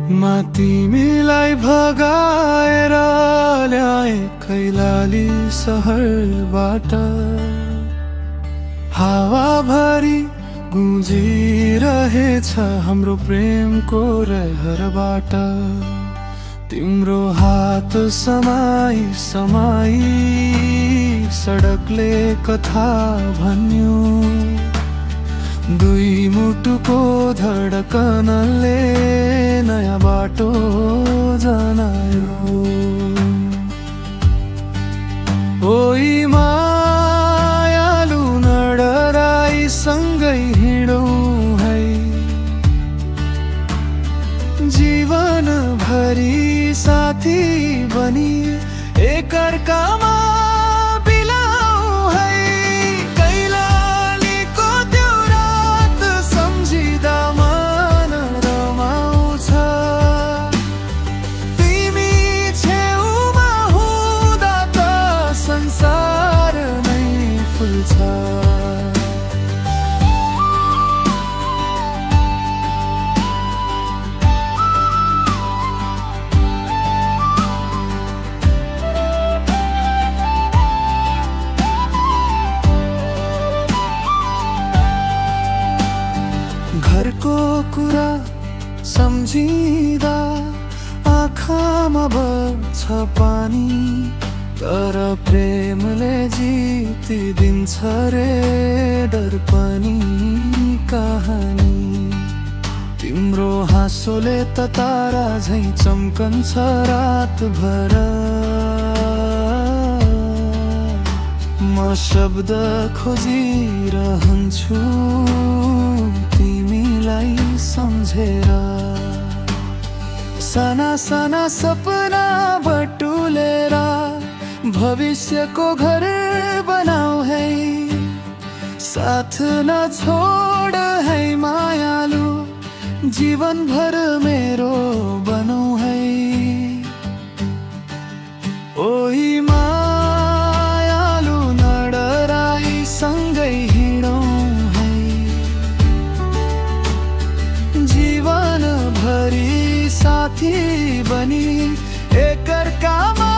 मा तिमीलाई भगाएर ल्याए कैलाली सहरबाट। हावाभरि गुन्जिरहेछ हाम्रो प्रेमको रहरबाट। तिम्रो हात समाई समाई सडकले कथा भन्यो। दुई मुटुको धडकनले नयाँ बाटो जनायो। ओइ मायालु नडराई सँगै हिँडौँ है। जीवन भरि साथी बनी एकअर्कामा घरको कुरा सम्झिँदा आँखामा बग्छ पानी। तर प्रेमले जितिदिन्छ रे डर पनि कहानी। तिम्रो हाँसोले त तारा झैँ चम्कन्छ रातभर। म शब्द खोजिरहन्छु तिमीलाई सम्झेर। साना साना सपना बटुलेर भविष्यको घर बनाऊ है। साथ न छोड है मायालु, जीवन भर मेरो बनौ है। ओइ मायालु नडराई सँगै हिँडौँ है। जीवन भरि साथी बनी एकअर्कामा